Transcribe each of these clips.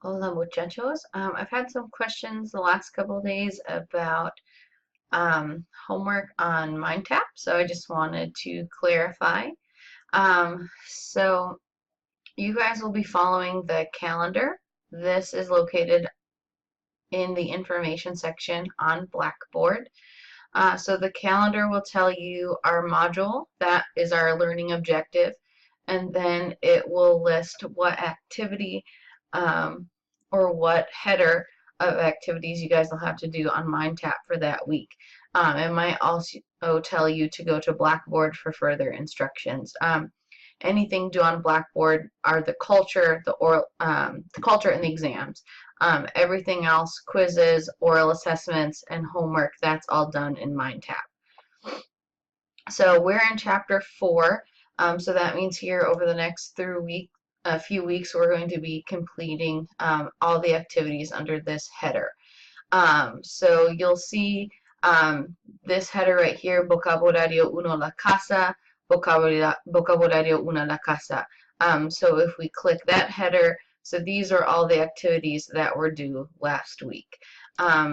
Hola muchachos. I've had some questions the last couple of days about homework on MindTap, so I just wanted to clarify. So you guys will be following the calendar. This is located in the information section on Blackboard. So the calendar will tell you our module, that is our learning objective, and then it will list what activity um, or what header of activities you guys will have to do on MindTap for that week. It might also tell you to go to Blackboard for further instructions. Anything due on Blackboard are the culture, the culture, and the exams. Everything else, quizzes, oral assessments, and homework, that's all done in MindTap. So we're in chapter 4. So that means here over the next a few weeks, we're going to be completing all the activities under this header. So you'll see this header right here, vocabulario uno la casa, vocabulario una la casa. So if we click that header, so these are all the activities that were due last week.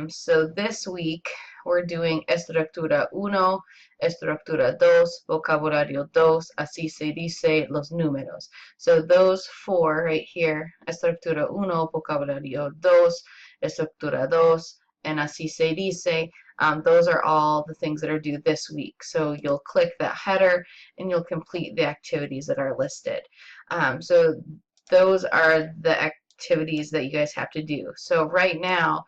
So this week we're doing estructura uno, estructura dos, vocabulario dos, así se dice los números. So those 4 right here, estructura uno, vocabulario dos, estructura dos, and así se dice, those are all the things that are due this week. So you'll click that header and you'll complete the activities that are listed. So those are the activities that you guys have to do. So right now,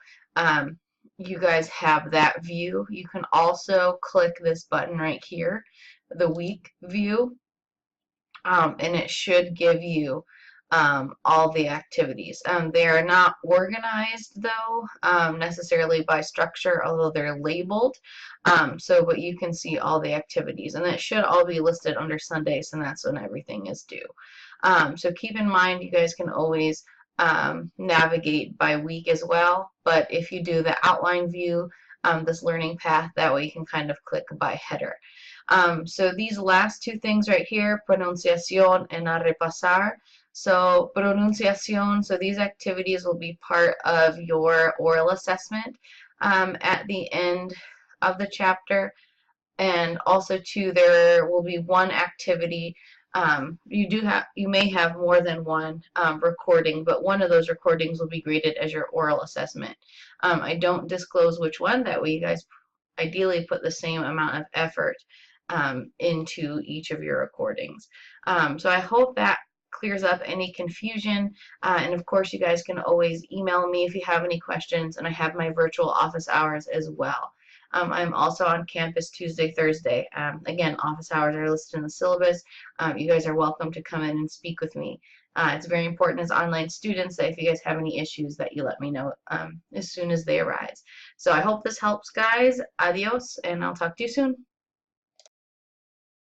you guys have that view. You can also click this button right here, the week view, and it should give you all the activities. They are not organized though necessarily by structure, although they're labeled. But you can see all the activities, and it should all be listed under Sundays, and that's when everything is due. So keep in mind, you guys can always navigate by week as well, but if you do the outline view, this learning path, that way you can kind of click by header. So these last 2 things right here, pronunciación and a repasar. So pronunciación, so these activities will be part of your oral assessment at the end of the chapter. And also too, there will be one activity. You may have more than one recording, but one of those recordings will be graded as your oral assessment. I don't disclose which one, that way you guys ideally put the same amount of effort into each of your recordings. So I hope that clears up any confusion, and of course you guys can always email me if you have any questions, and I have my virtual office hours as well. I'm also on campus Tuesday, Thursday. Again, office hours are listed in the syllabus. You guys are welcome to come in and speak with me. It's very important as online students that if you guys have any issues that you let me know as soon as they arise. So I hope this helps, guys. Adios, and I'll talk to you soon.